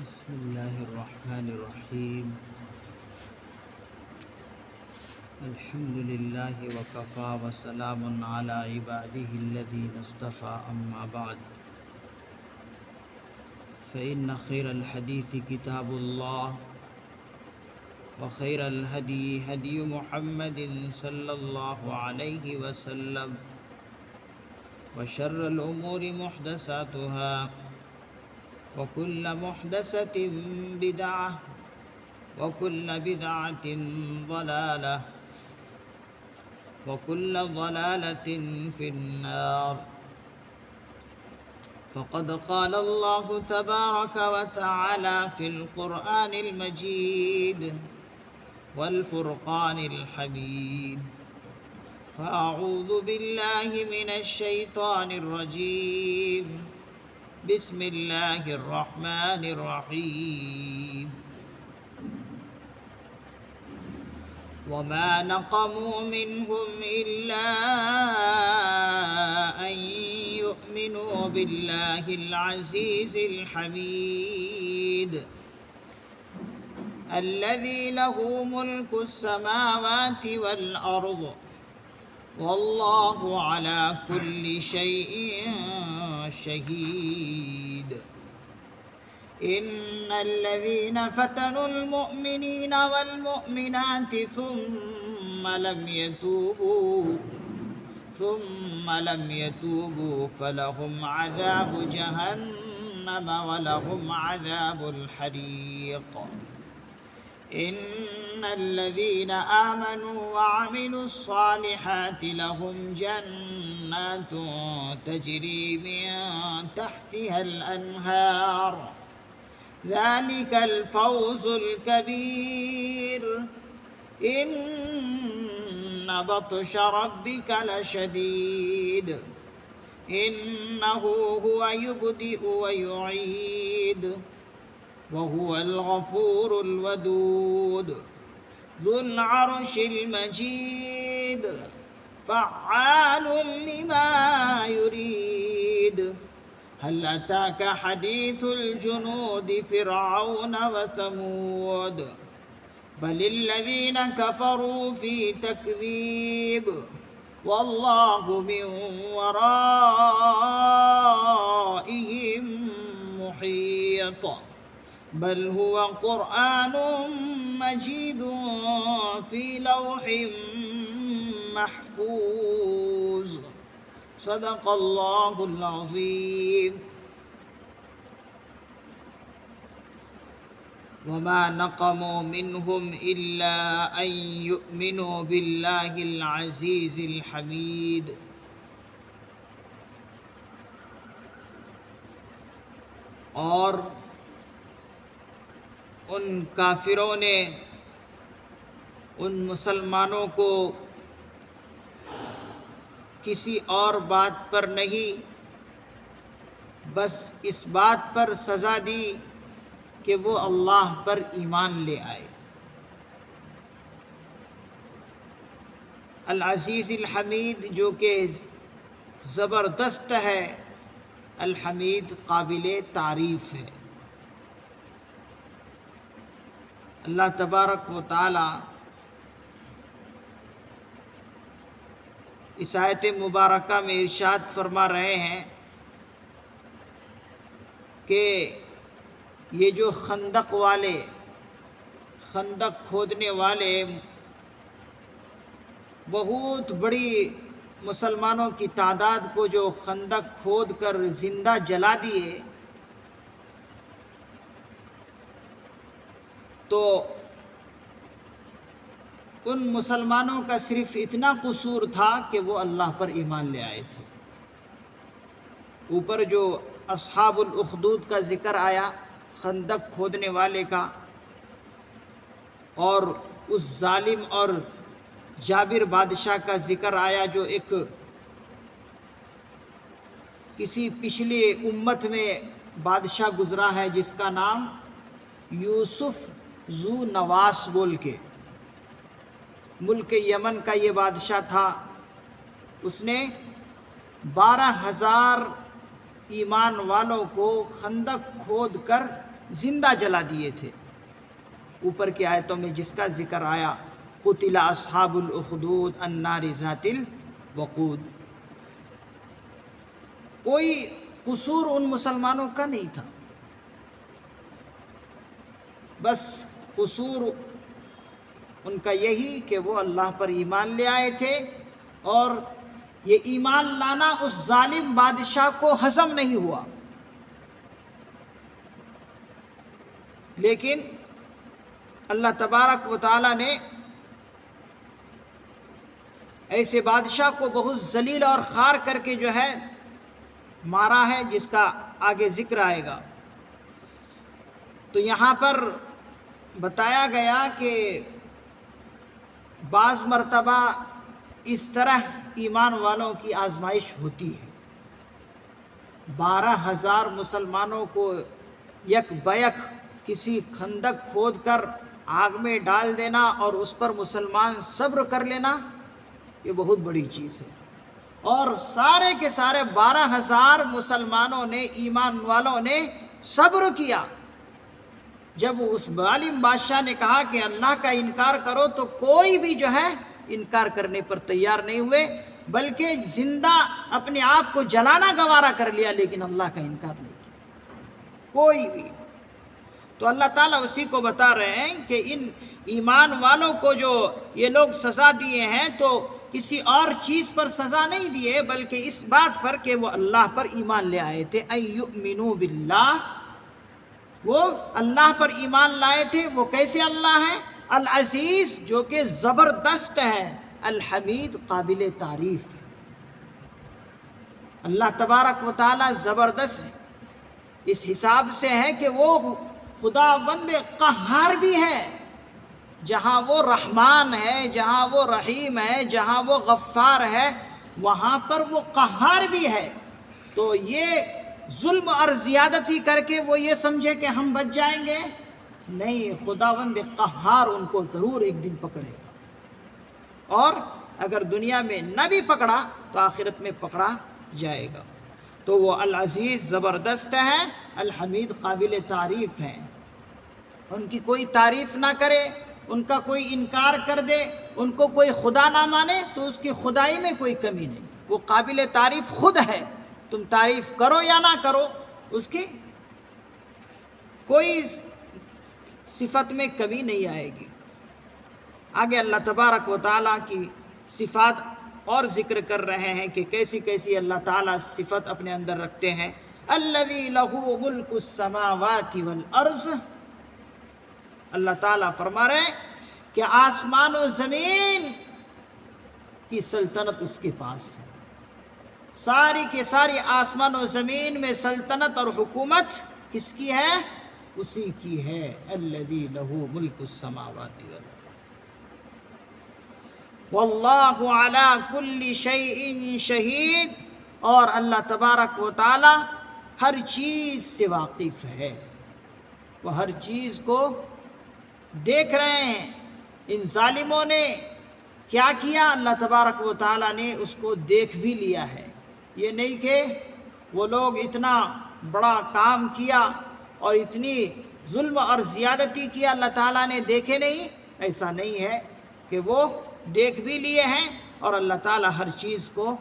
بسم الله الرحمن الرحيم. الحمد لله وكفى وسلام على عباده الذين اصطفى، أما بعد، فإن خير الحديث كتاب الله، وخير الهدي هدي محمد صلى الله عليه وسلم، وشر الأمور محدثاتها، وكل محدثة بدعة، وكل بدعة ضلالة، وكل ضلالة في النار. فقد قال الله تبارك وتعالى في القرآن المجيد والفرقان الحميد: فأعوذ بالله من الشيطان الرجيم، بسم الله الرحمن الرحيم. وما نقموا منهم إلا أن يؤمنوا بالله العزيز الحميد الذي له ملك السماوات والأرض، والله على كل شيء شهيد. إن الذين فتنوا المؤمنين والمؤمنات ثم لم يتوبوا فلهم عذاب جهنم ولهم عذاب الحريق. إن الذين آمنوا وعملوا الصالحات لهم جنات تجري من تحتها الأنهار، ذلك الفوز الكبير. إن بطش ربك لشديد، إنه هو يبدئ ويعيد، وهو الغفور الودود ذو العرش المجيد، فعال لما يريد. هل أتاك حديث الجنود فرعون وثمود؟ بل الذين كفروا في تكذيب، والله من ورائهم محيط. بل هو قرآن مجيد في لوح محفوظ. صدق اللہ العظیم. وما نقموا منهم إلا أن يؤمنوا بالله العزيز الحميد. اور ان کافروں نے ان مسلمانوں کو کسی اور بات پر نہیں، بس اس بات پر سزا دی کہ وہ اللہ پر ایمان لے آئے. العزیز الحمید جو کہ زبردست ہے، الحمید قابل تعریف ہے. اللہ تبارک و تعالی اس آیت مبارکہ میں ارشاد فرما رہے ہیں کہ یہ جو خندق کھودنے والے بہت بڑی مسلمانوں کی تعداد کو جو خندق کھود کر زندہ جلا دیے، تو ان مسلمانوں کا صرف اتنا قصور تھا کہ وہ اللہ پر ایمان لے آئے تھے. اوپر جو اصحاب الاخدود کا ذکر آیا، خندق کھودنے والے کا، اور اس ظالم اور جابر بادشاہ کا ذکر آیا جو ایک کسی پچھلی امت میں بادشاہ گزرا ہے جس کا نام یوسف ذو نواس بول کے، ملک یمن کا یہ بادشاہ تھا. اس نے 12,000 ایمان والوں کو خندق کھود کر زندہ جلا دیے تھے۔ اوپر کی آیتوں میں جس کا ذکر آیا، قتل اصحاب الاخدود النار ذات الوقود۔ کوئی قصور ان مسلمانوں کا نہیں تھا، بس قصور ان کا یہی کہ وہ اللہ پر ایمان لے آئے تھے، اور یہ ایمان لانا اس ظالم بادشاہ کو ہضم نہیں ہوا۔ لیکن اللہ تبارک و تعالی نے ایسے بادشاہ کو بہت ذلیل اور خوار کر کے جو ہے مارا ہے، جس کا آگے ذکر آئے گا۔ تو یہاں پر بتایا گیا کہ بعض مرتبہ اس طرح ایمان والوں کی آزمائش ہوتی ہے۔ 12,000 مسلمانوں کو یک بیک کسی خندق کھود کر آگ میں ڈال دینا اور اس پر مسلمان صبر کر لینا، یہ بہت بڑی چیز ہے۔ اور سارے کے سارے 12,000 مسلمانوں نے، ایمان والوں نے صبر کیا۔ جب اس ظالم بادشاہ نے کہا کہ اللہ کا انکار کرو، تو کوئی بھی جو ہے انکار کرنے پر تیار نہیں ہوئے، بلکہ زندہ اپنے آپ کو جلانا گوارا کر لیا، لیکن اللہ کا انکار نہیں کیا کوئی بھی۔ تو اللہ تعالیٰ اسی کو بتا رہے ہیں کہ ان ایمان والوں کو جو یہ لوگ سزا دیے ہیں، تو کسی اور چیز پر سزا نہیں دیے، بلکہ اس بات پر کہ وہ اللہ پر ایمان لے آئے تھے۔ ان یؤمنوا باللہ، وہ اللہ پر ایمان لائے تھے۔ وہ کیسے اللہ ہے؟ العزیز، جو کہ زبردست ہے، الحمید، قابل تعریف ہے۔ اللہ تبارک و تعالی زبردست اس حساب سے ہے کہ وہ خداوند قہار بھی ہے۔ جہاں وہ رحمان ہے، جہاں وہ رحیم ہے، جہاں وہ غفار ہے، وہاں پر وہ قہار بھی ہے۔ تو یہ ظلم اور زیادتی کر کے وہ یہ سمجھے کہ ہم بچ جائیں گے، نہیں، خداوند قہار ان کو ضرور ایک دن پکڑے گا، اور اگر دنیا میں نہ بھی پکڑا تو آخرت میں پکڑا جائے گا۔ تو وہ العزیز زبردست ہے، الحمید قابل تعریف ہے۔ ان کی کوئی تعریف نہ کرے، ان کا کوئی انکار کر دے، ان کو کوئی خدا نہ مانے، تو اس کی خدائی میں کوئی کمی نہیں۔ وہ قابل تعریف خود ہے، تم تعریف کرو یا نہ کرو، اس کی کوئی صفت میں کمی نہیں آئے گی۔ آگے اللہ تبارک و تعالیٰ کی صفات اور ذکر کر رہے ہیں کہ کیسی کیسی اللہ تعالیٰ صفت اپنے اندر رکھتے ہیں۔ الذی لہ ملک السماوات والارض، اللہ تعالیٰ فرما رہے ہیں کہ آسمان و زمین کی سلطنت اس کے پاس ہے۔ ساری کی ساری آسمان و زمین میں سلطنت اور حکومت کس کی ہے؟ اسی کی ہے۔ الذی لہ ملک السماوات والارض واللہ علی کل شیء شہید، اور اللہ تبارک و تعالی ہر چیز سے واقف ہے، وہ ہر چیز کو دیکھ رہے ہیں۔ ان ظالموں نے کیا کیا؟ اللہ تبارک و تعالی نے اس کو دیکھ بھی لیا ہے۔ یہ نہیں کہ وہ لوگ اتنا بڑا کام کیا اور اتنی ظلم اور زیادتی کیا، اللہ تعالیٰ نے دیکھے نہیں، ایسا نہیں ہے، کہ وہ دیکھ بھی لیے ہیں، اور اللہ تعالیٰ ہر چیز کو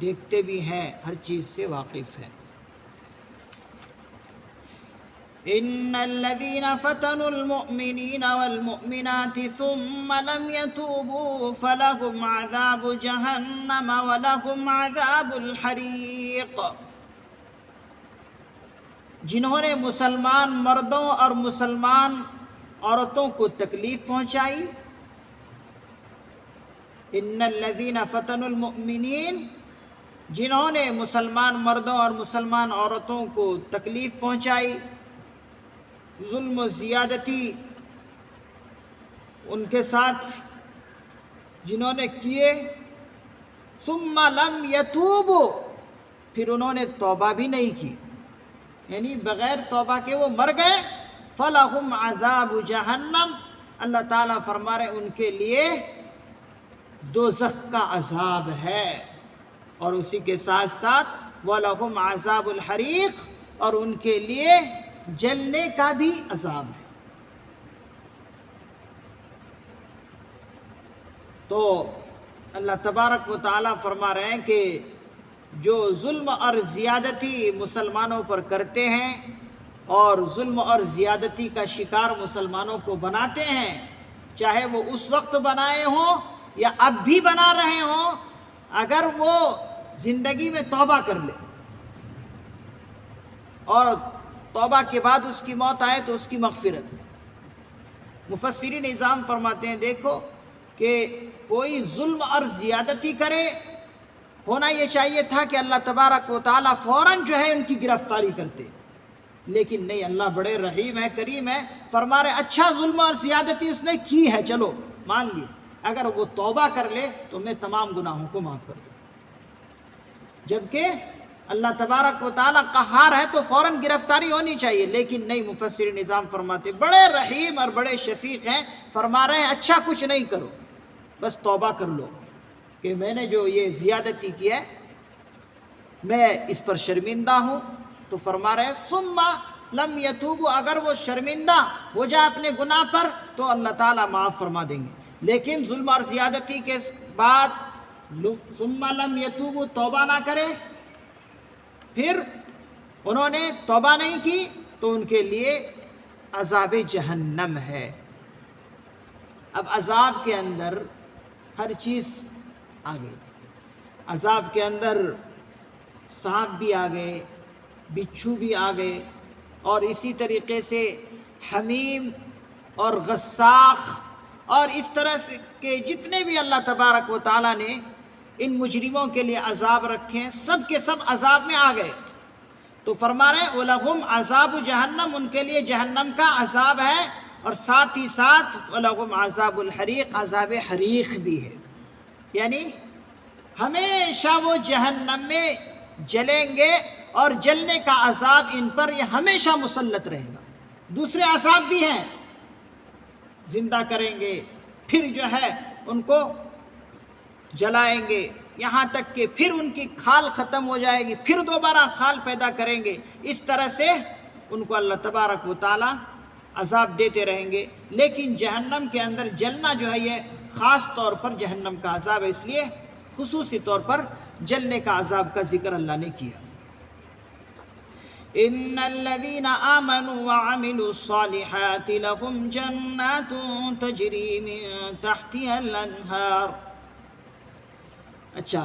دیکھتے بھی ہیں، ہر چیز سے واقف ہے۔ ان الذين فتنوا المؤمنين والمؤمنات ثم لم يتوبوا فلهم عذاب جهنم ولهم عذاب الحريق، جنہوں نے مسلمان مردوں اور مسلمان عورتوں کو تکلیف پہنچائی۔ ان الذين فتنوا المؤمنین، جنہوں نے مسلمان مردوں اور مسلمان عورتوں کو تکلیف پہنچائی، ظلم و زیادتی ان کے ساتھ جنہوں نے کیے، ثم لم یتوبوا، پھر انہوں نے توبہ بھی نہیں کی، یعنی بغیر توبہ کے وہ مر گئے، فلہم عذاب جہنم، اللہ تعالیٰ فرما رہے ان کے لیے دوزخ کا عذاب ہے، اور اسی کے ساتھ ساتھ وَلَهُمْ عَذَابُ الْحَرِيقِ، اور ان کے لیے جلنے کا بھی عذاب ہے۔ تو اللہ تبارک و تعالیٰ فرما رہے ہیں کہ جو ظلم اور زیادتی مسلمانوں پر کرتے ہیں اور ظلم اور زیادتی کا شکار مسلمانوں کو بناتے ہیں، چاہے وہ اس وقت بنائے ہوں یا اب بھی بنا رہے ہوں، اگر وہ زندگی میں توبہ کر لے اور توبہ کے بعد اس کی موت آئے تو اس کی مغفرت۔ مفسرین نظام فرماتے ہیں دیکھو کہ کوئی ظلم اور زیادتی کرے، ہونا یہ چاہیے تھا کہ اللہ تبارک و تعالیٰ فوراً جو ہے ان کی گرفتاری کرتے، لیکن نہیں، اللہ بڑے رحیم ہے، کریم ہے، فرما رہے اچھا ظلم اور زیادتی اس نے کی ہے، چلو مان لی، اگر وہ توبہ کر لے تو میں تمام گناہوں کو معاف کر دوں۔ جبکہ اللہ تبارک و تعالیٰ قہار ہے تو فوراً گرفتاری ہونی چاہیے، لیکن نہیں، مفسر نظام فرماتے بڑے رحیم اور بڑے شفیق ہیں، فرما رہے ہیں اچھا کچھ نہیں کرو، بس توبہ کر لو کہ میں نے جو یہ زیادتی کی ہے میں اس پر شرمندہ ہوں۔ تو فرما رہے ہیں ثم لم یتوبوا، اگر وہ شرمندہ ہو جائے اپنے گناہ پر تو اللہ تعالیٰ معاف فرما دیں گے، لیکن ظلم اور زیادتی کے بعد ثم لم یتوبوا، توبہ نہ کرے، پھر انہوں نے توبہ نہیں کی تو ان کے لیے عذاب جہنم ہے۔ اب عذاب کے اندر ہر چیز آ گئی، عذاب کے اندر سانپ بھی آ گئے، بچھو بھی آ گئے، اور اسی طریقے سے حمیم اور غساق اور اس طرح سے کہ جتنے بھی اللہ تبارک و تعالیٰ نے ان مجرموں کے لیے عذاب رکھے ہیں، سب کے سب عذاب میں آ گئے۔ تو فرما رہے ہیں وَلَهُمْ عَذَابُ جَهَنَّمْ، ان کے لیے جہنم کا عذاب ہے، اور ساتھ ہی ساتھ وَلَهُمْ عَذَابُ الْحَرِيقِ، عذاب حریق بھی ہے، یعنی ہمیشہ وہ جہنم میں جلیں گے اور جلنے کا عذاب ان پر یہ ہمیشہ مسلط رہے گا۔ دوسرے عذاب بھی ہیں، زندہ کریں گے، پھر جو ہے ان کو جلائیں گے، یہاں تک کہ پھر ان کی کھال ختم ہو جائے گی، پھر دوبارہ کھال پیدا کریں گے، اس طرح سے ان کو اللہ تبارک و تعالی عذاب دیتے رہیں گے۔ لیکن جہنم کے اندر جلنا جو ہے یہ خاص طور پر جہنم کا عذاب ہے، اس لیے خصوصی طور پر جلنے کا عذاب کا ذکر اللہ نے کیا۔ ان الذين آمنوا وعملوا الصالحات لهم جنات تجري من تحتها الانهار۔ اچھا،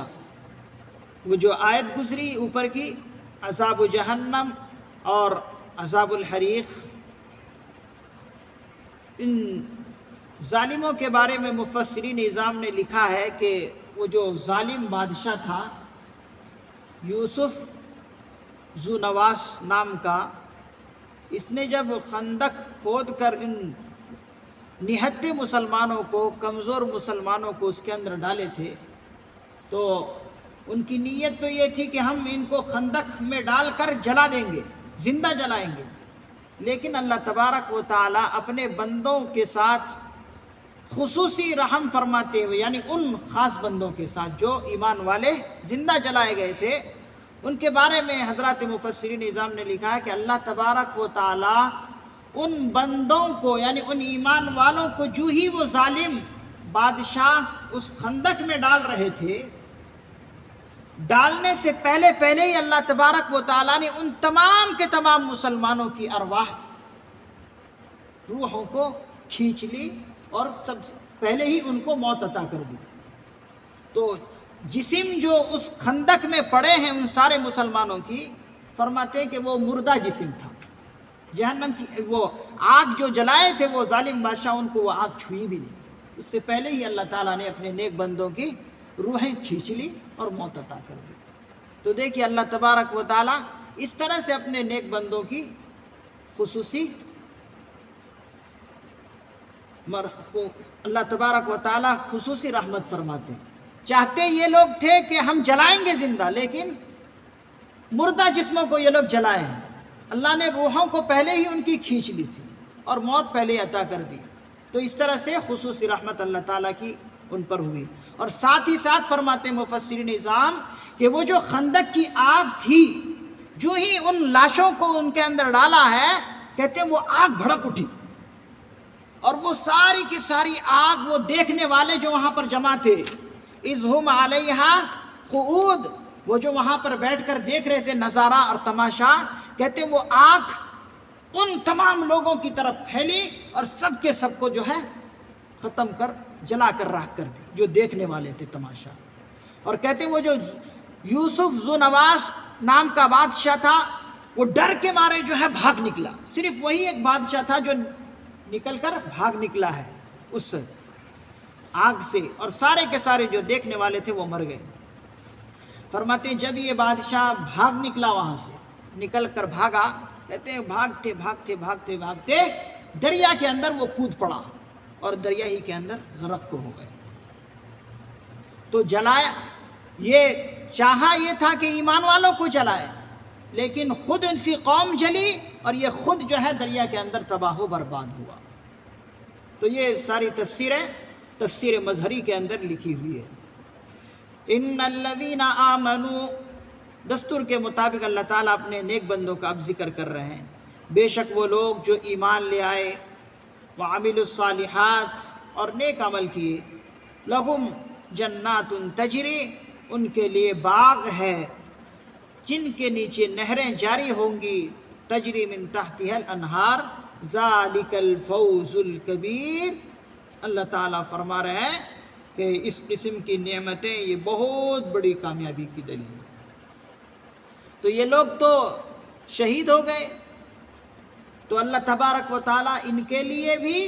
وہ جو آیت گزری اوپر کی عذاب جہنم اور عذاب الحریق، ان ظالموں کے بارے میں مفسرین نظام نے لکھا ہے کہ وہ جو ظالم بادشاہ تھا یوسف ذو نواس نام کا، اس نے جب خندق کھود کر ان نہتے مسلمانوں کو، کمزور مسلمانوں کو اس کے اندر ڈالے تھے، تو ان کی نیت تو یہ تھی کہ ہم ان کو خندق میں ڈال کر جلا دیں گے، زندہ جلائیں گے، لیکن اللہ تبارک و تعالی اپنے بندوں کے ساتھ خصوصی رحم فرماتے ہوئے، یعنی ان خاص بندوں کے ساتھ جو ایمان والے زندہ جلائے گئے تھے، ان کے بارے میں حضرات مفسرین نظام نے لکھا ہے کہ اللہ تبارک و تعالی ان بندوں کو، یعنی ان ایمان والوں کو، جو ہی وہ ظالم بادشاہ اس خندق میں ڈال رہے تھے، ڈالنے سے پہلے ہی اللہ تبارک و تعالی نے ان تمام کے تمام مسلمانوں کی ارواح، روحوں کو کھینچ لی اور سب سے پہلے ہی ان کو موت عطا کر دی۔ تو جسم جو اس خندق میں پڑے ہیں ان سارے مسلمانوں کی، فرماتے ہیں کہ وہ مردہ جسم تھا، جہنم کی وہ آگ جو جلائے تھے وہ ظالم بادشاہ، ان کو وہ آگ چھوئی بھی نہیں، اس سے پہلے ہی اللہ تعالیٰ نے اپنے نیک بندوں کی روحیں کھینچ لی اور موت عطا کر دی۔ تو دیکھیے اللہ تبارک و تعالیٰ اس طرح سے اپنے نیک بندوں کی خصوصی اللہ تبارک و تعالیٰ خصوصی رحمت فرماتے ہیں۔ چاہتے یہ لوگ تھے کہ ہم جلائیں گے زندہ، لیکن مردہ جسموں کو یہ لوگ جلائے ہیں، اللہ نے روحوں کو پہلے ہی ان کی کھینچ لی تھی اور موت پہلے عطا کر دی۔ تو اس طرح سے خصوصی رحمت اللہ تعالیٰ کی ان پر ہوئی۔ اور ساتھ ہی ساتھ فرماتے مفسرین نظام کہ وہ جو خندق کی آگ تھی، جو ہی ان لاشوں کو ان کے اندر ڈالا ہے، کہتے ہیں وہ آگ بھڑک اٹھی، اور وہ ساری کی ساری آگ وہ دیکھنے والے جو وہاں پر جمع تھے، اذ ہم علیہا قعود، وہ جو وہاں پر بیٹھ کر دیکھ رہے تھے نظارہ اور تماشا، کہتے ہیں وہ آگ ان تمام لوگوں کی طرف پھیلی اور سب کے سب کو جو ہے ختم کر جلا کر راکھ کر دی جو دیکھنے والے تھے تماشا۔ اور کہتے ہیں وہ جو یوسف ذو نواس نام کا بادشاہ تھا، وہ ڈر کے مارے جو ہے بھاگ نکلا، صرف وہی ایک بادشاہ تھا جو نکل کر بھاگ نکلا ہے اس آگ سے، اور سارے کے سارے جو دیکھنے والے تھے وہ مر گئے۔ فرماتے ہیں جب یہ بادشاہ بھاگ نکلا وہاں سے، نکل کر بھاگا، کہتے ہیں بھاگتے بھاگتے بھاگتے بھاگتے دریا کے اندر وہ کود پڑا اور دریا ہی کے اندر غرق کو ہو گئے۔ تو جلایا، یہ چاہا یہ تھا کہ ایمان والوں کو جلائے، لیکن خود ان کی قوم جلی اور یہ خود جو ہے دریا کے اندر تباہ و برباد ہوا۔ تو یہ ساری تفسیریں تفسیر مظہری کے اندر لکھی ہوئی ہے۔ ان الذین آمنوا، دستور کے مطابق اللہ تعالیٰ اپنے نیک بندوں کا اب ذکر کر رہے ہیں، بے شک وہ لوگ جو ایمان لے آئے، وعملوا الصالحات، اور نیک عمل کیے، لہم جنات تجری، ان کے لیے باغ ہے جن کے نیچے نہریں جاری ہوں گی، تجری من تحتها الانہار، ذالک الفوز الکبیر۔ اللہ تعالیٰ فرما رہے ہیں کہ اس قسم کی نعمتیں یہ بہت بڑی کامیابی کی دلیل ہے۔ تو یہ لوگ تو شہید ہو گئے، تو اللہ تبارک و تعالیٰ ان کے لیے بھی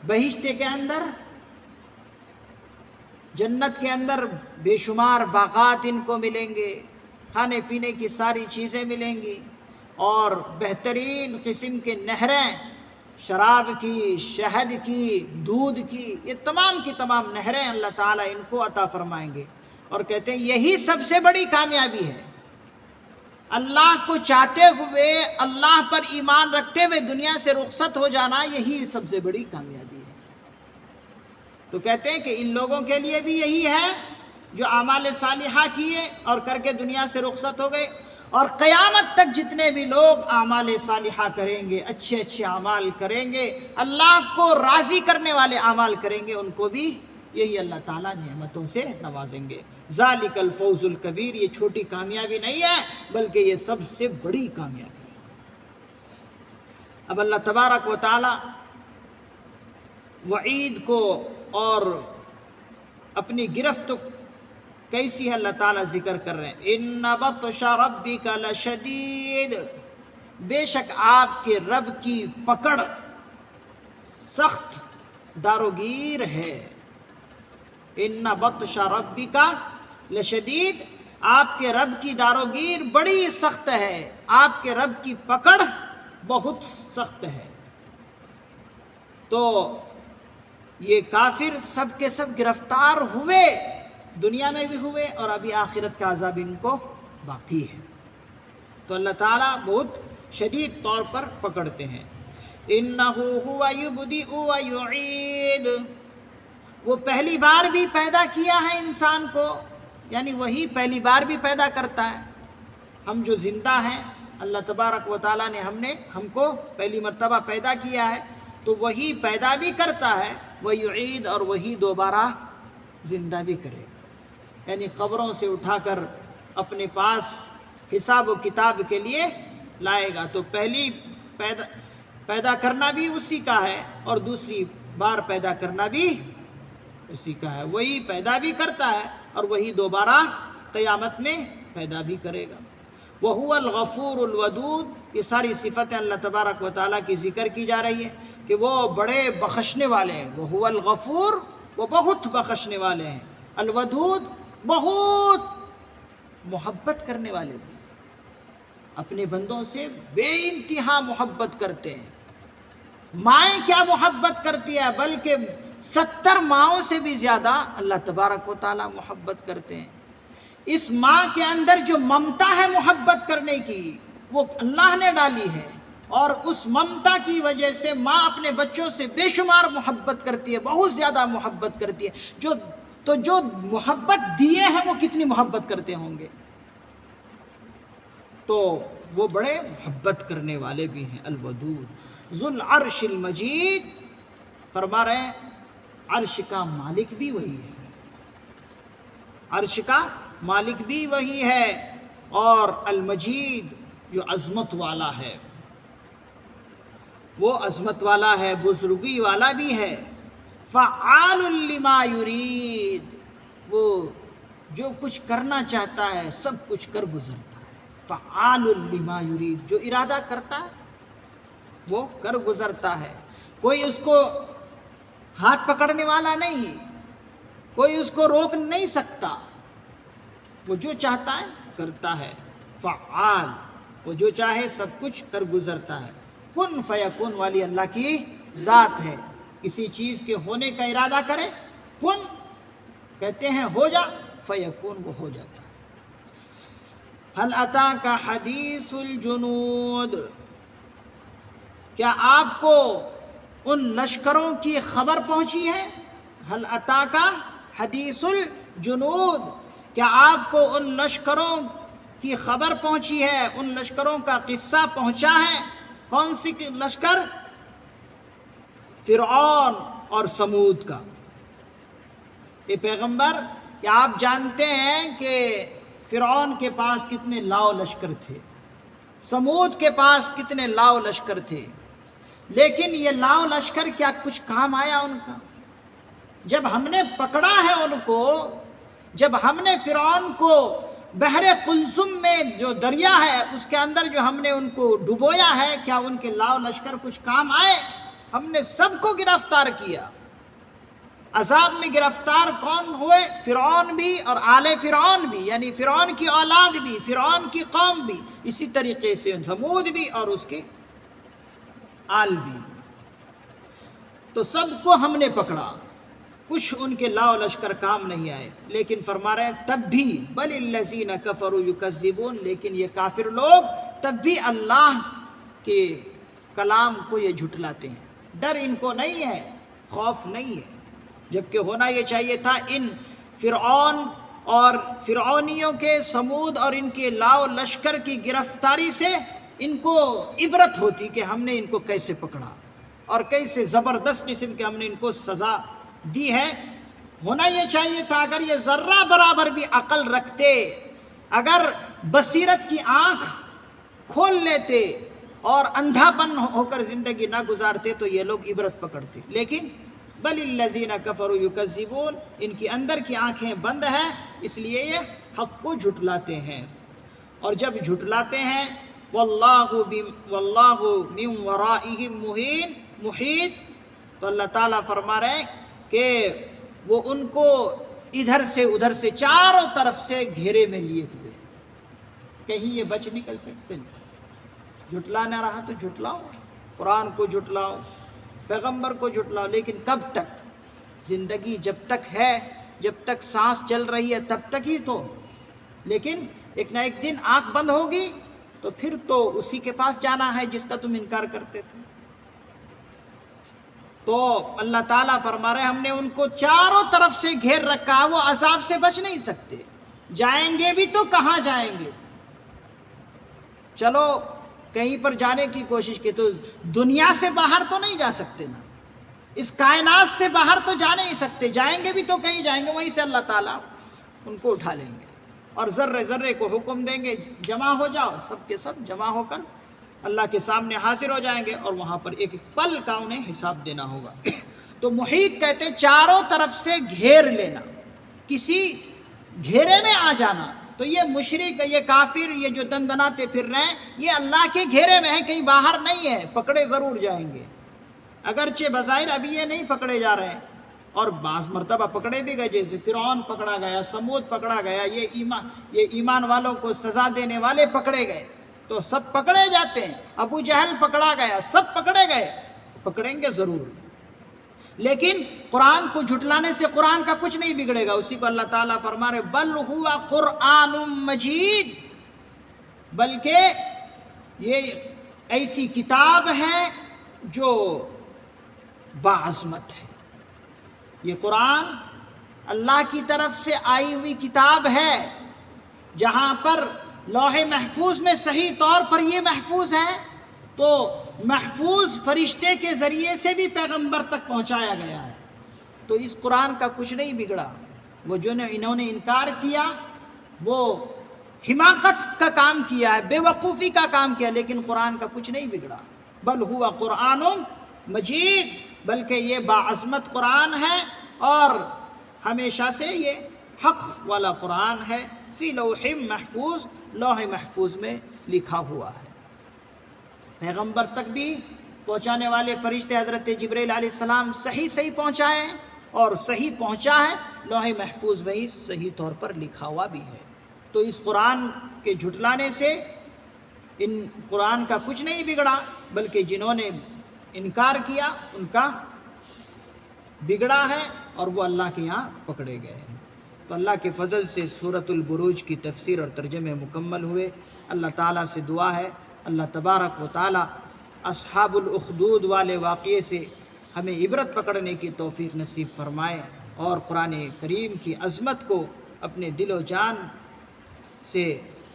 بہشت کے اندر، جنت کے اندر بے شمار باغات ان کو ملیں گے، کھانے پینے کی ساری چیزیں ملیں گی، اور بہترین قسم کے نہریں، شراب کی، شہد کی، دودھ کی، یہ تمام کی تمام نہریں اللہ تعالیٰ ان کو عطا فرمائیں گے۔ اور کہتے ہیں یہی سب سے بڑی کامیابی ہے، اللہ کو چاہتے ہوئے، اللہ پر ایمان رکھتے ہوئے دنیا سے رخصت ہو جانا، یہی سب سے بڑی کامیابی ہے۔ تو کہتے ہیں کہ ان لوگوں کے لیے بھی یہی ہے جو اعمال صالحہ کیے اور کر کے دنیا سے رخصت ہو گئے، اور قیامت تک جتنے بھی لوگ اعمال صالحہ کریں گے، اچھے اچھے اعمال کریں گے، اللہ کو راضی کرنے والے اعمال کریں گے، ان کو بھی یہی اللہ تعالیٰ نعمتوں سے نوازیں گے۔ ذالک الفوز الکبیر، یہ چھوٹی کامیابی نہیں ہے بلکہ یہ سب سے بڑی کامیابی ہے۔ اب اللہ تبارک و تعالیٰ وعید کو اور اپنی گرفت کیسی ہے اللہ تعالیٰ ذکر کر رہے ہیں۔ ان بطش ربک لشدید، بے شک آپ کے رب کی پکڑ سخت داروگیر ہے۔ ان بطش ربک لشدید، آپ کے رب کی داروگیر بڑی سخت ہے، آپ کے رب کی پکڑ بہت سخت ہے۔ تو یہ کافر سب کے سب گرفتار ہوئے، دنیا میں بھی ہوئے، اور ابھی آخرت کا عذاب ان کو باقی ہے۔ تو اللہ تعالیٰ بہت شدید طور پر پکڑتے ہیں۔ اِنَّهُ هُوَ يُبْدِئُ وَيُعِيدُ، وہ پہلی بار بھی پیدا کیا ہے انسان کو، یعنی وہی پہلی بار بھی پیدا کرتا ہے۔ ہم جو زندہ ہیں، اللہ تبارک و تعالیٰ نے ہم کو پہلی مرتبہ پیدا کیا ہے، تو وہی پیدا بھی کرتا ہے، وَيُعِيدُ، اور وہی دوبارہ زندہ بھی کرے گا، یعنی قبروں سے اٹھا کر اپنے پاس حساب و کتاب کے لیے لائے گا۔ تو پہلی پیدا کرنا بھی اسی کا ہے، اور دوسری بار پیدا کرنا بھی اسی کا ہے، وہی پیدا بھی کرتا ہے اور وہی دوبارہ قیامت میں پیدا بھی کرے گا۔ وَهُوَ الْغَفُورُ الْوَدُودُ، یہ ساری صفتیں اللہ تبارک و تعالیٰ کی ذکر کی جا رہی ہے کہ وہ بڑے بخشنے والے ہیں۔ وَهُوَ الْغَفُورُ، وہ بہت بخشنے والے ہیں، الودود، بہت محبت کرنے والے بھی، اپنے بندوں سے بے انتہا محبت کرتے ہیں۔ مائیں کیا محبت کرتی ہے، بلکہ 70 ماؤں سے بھی زیادہ اللہ تبارک و تعالیٰ محبت کرتے ہیں۔ اس ماں کے اندر جو ممتا ہے محبت کرنے کی، وہ اللہ نے ڈالی ہے، اور اس ممتا کی وجہ سے ماں اپنے بچوں سے بے شمار محبت کرتی ہے، بہت زیادہ محبت کرتی ہے۔ جو محبت دیے ہیں وہ کتنی محبت کرتے ہوں گے۔ تو وہ بڑے محبت کرنے والے بھی ہیں. الودود ذو العرش المجید، فرما رہے ہیں عرش کا مالک بھی وہی ہے، عرش کا مالک بھی وہی ہے، اور المجید جو عظمت والا ہے، وہ عظمت والا ہے، بزرگی والا بھی ہے. فعال لما یرید، وہ جو کچھ کرنا چاہتا ہے سب کچھ کر گزرتا ہے. فعال لما یرید، جو ارادہ کرتا ہے وہ کر گزرتا ہے. کوئی اس کو ہاتھ پکڑنے والا نہیں، کوئی اس کو روک نہیں سکتا، وہ جو چاہتا ہے کرتا ہے. فعال، وہ جو چاہے سب کچھ کر گزرتا ہے. کن فیکون والی اللہ کی ذات ہے. کسی چیز کے ہونے کا ارادہ کرے، کن کہتے ہیں ہو جا، فیکون وہ ہو جاتا ہے. هل اتاک حدیث الجنود، کیا آپ کو ان لشکروں کی خبر پہنچی ہے؟ هل اتاک حدیث الجنود، کیا آپ کو ان لشکروں کی خبر پہنچی ہے، ان لشکروں کا قصہ پہنچا ہے؟ کون سی لشکر؟ فرعون اور سمود کا. اے پیغمبر، کیا آپ جانتے ہیں کہ فرعون کے پاس کتنے لاؤ لشکر تھے، سمود کے پاس کتنے لاؤ لشکر تھے، لیکن یہ لاؤ لشکر کیا کچھ کام آیا ان کا؟ جب ہم نے پکڑا ہے ان کو، جب ہم نے فرعون کو بحر قلزم میں جو دریا ہے اس کے اندر جو ہم نے ان کو ڈبویا ہے، کیا ان کے لاؤ لشکر کچھ کام آئے؟ ہم نے سب کو گرفتار کیا. عذاب میں گرفتار کون ہوئے؟ فرعون بھی اور آل فرعون بھی، یعنی فرعون کی اولاد بھی، فرعون کی قوم بھی، اسی طریقے سے سمود بھی اور اس کے آل بھی. تو سب کو ہم نے پکڑا، کچھ ان کے لاؤ لشکر کام نہیں آئے. لیکن فرما رہے ہیں تب بھی بل الذین کفروا یکذبون، لیکن یہ کافر لوگ تب بھی اللہ کے کلام کو یہ جھٹلاتے ہیں. ڈر ان کو نہیں ہے، خوف نہیں ہے، جبکہ ہونا یہ چاہیے تھا ان فرعون اور فرعونیوں کے، سمود اور ان کے لاؤ لشکر کی گرفتاری سے ان کو عبرت ہوتی کہ ہم نے ان کو کیسے پکڑا اور کیسے زبردست قسم کے ہم نے ان کو سزا دی ہے. ہونا یہ چاہیے تھا اگر یہ ذرہ برابر بھی عقل رکھتے، اگر بصیرت کی آنکھ کھول لیتے اور اندھا پن ہو کر زندگی نہ گزارتے تو یہ لوگ عبرت پکڑتے. لیکن بل الذین کفروا یکذبون، ان کی اندر کی آنکھیں بند ہیں، اس لیے یہ حق کو جھٹلاتے ہیں. اور جب جھٹلاتے ہیں واللہ من ورائہم محیط، تو اللہ تعالیٰ فرما رہے ہیں کہ وہ ان کو ادھر سے ادھر سے چاروں طرف سے گھیرے میں لیے ہوئے، کہیں یہ بچ نکل سکتے نہیں. جھٹلانا رہا تو جھٹلاؤ، قرآن کو جھٹلاؤ، پیغمبر کو جھٹلاؤ، لیکن کب تک؟ زندگی جب تک ہے، جب تک سانس چل رہی ہے تب تک ہی تو. لیکن ایک نہ ایک دن آنکھ بند ہوگی تو پھر تو اسی کے پاس جانا ہے جس کا تم انکار کرتے تھے. تو اللہ تعالیٰ فرما رہے ہیں ہم نے ان کو چاروں طرف سے گھیر رکھا ہے، وہ عذاب سے بچ نہیں سکتے. جائیں گے بھی تو کہاں جائیں گے؟ چلو کہیں پر جانے کی کوشش کی تو دنیا سے باہر تو نہیں جا سکتے نا، اس کائنات سے باہر تو جا نہیں سکتے. جائیں گے بھی تو کہیں جائیں گے، وہیں سے اللہ تعالیٰ ان کو اٹھا لیں گے اور ذرے ذرے کو حکم دیں گے جمع ہو جاؤ، سب کے سب جمع ہو کر اللہ کے سامنے حاضر ہو جائیں گے اور وہاں پر ایک پل کا انہیں حساب دینا ہوگا. تو محیط کہتے ہیں چاروں طرف سے گھیر لینا، کسی گھیرے میں آ جانا. تو یہ مشرک، یہ کافر، یہ جو دندناتے پھر رہے ہیں، یہ اللہ کے گھیرے میں ہیں، کہیں باہر نہیں ہے. پکڑے ضرور جائیں گے، اگرچہ بظاہر ابھی یہ نہیں پکڑے جا رہے ہیں، اور بعض مرتبہ پکڑے بھی گئے، جیسے فرعون پکڑا گیا، سمود پکڑا گیا، یہ ایمان والوں کو سزا دینے والے پکڑے گئے. تو سب پکڑے جاتے ہیں. ابو جہل پکڑا گیا، سب پکڑے گئے، پکڑیں گے ضرور. لیکن قرآن کو جھٹلانے سے قرآن کا کچھ نہیں بگڑے گا. اسی کو اللہ تعالیٰ فرما رہے بل ہوا قرآن مجید، بلکہ یہ ایسی کتاب ہے جو باعظمت ہے. یہ قرآن اللہ کی طرف سے آئی ہوئی کتاب ہے، جہاں پر لوح محفوظ میں صحیح طور پر یہ محفوظ ہے تو محفوظ فرشتے کے ذریعے سے بھی پیغمبر تک پہنچایا گیا ہے. تو اس قرآن کا کچھ نہیں بگڑا. وہ جو انہوں نے انکار کیا وہ حماقت کا کام کیا ہے، بے وقوفی کا کام کیا، لیکن قرآن کا کچھ نہیں بگڑا. بل ہوا قرآن مجید، بلکہ یہ باعظمت قرآن ہے اور ہمیشہ سے یہ حق والا قرآن ہے. فی لوح محفوظ، لوح محفوظ میں لکھا ہوا ہے. پیغمبر تک بھی پہنچانے والے فرشتے حضرت جبرائیل علیہ السلام صحیح پہنچائے اور صحیح پہنچا ہے، لوح محفوظ میں ہی صحیح طور پر لکھا ہوا بھی ہے. تو اس قرآن کے جھٹلانے سے ان قرآن کا کچھ نہیں بگڑا، بلکہ جنہوں نے انکار کیا ان کا بگڑا ہے اور وہ اللہ کے یہاں پکڑے گئے ہیں. تو اللہ کے فضل سے سورۃ البروج کی تفسیر اور ترجمے مکمل ہوئے. اللہ تعالیٰ سے دعا ہے اللہ تبارک و تعالیٰ اصحاب الاخدود والے واقعے سے ہمیں عبرت پکڑنے کی توفیق نصیب فرمائے اور قرآن کریم کی عظمت کو اپنے دل و جان سے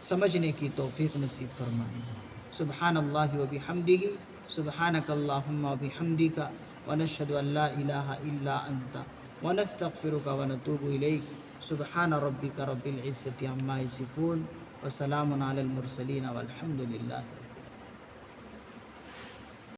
سمجھنے کی توفیق نصیب فرمائے. سبحان اللہ و بحمدہ، سبحانک اللہم و بحمدک، ونشہد ان لا الہ الا انت، ونستغفرک ونتوب الیک. سبحان ربک رب العزت عما یصفون، وسلام علی المرسلین، والحمد للہ.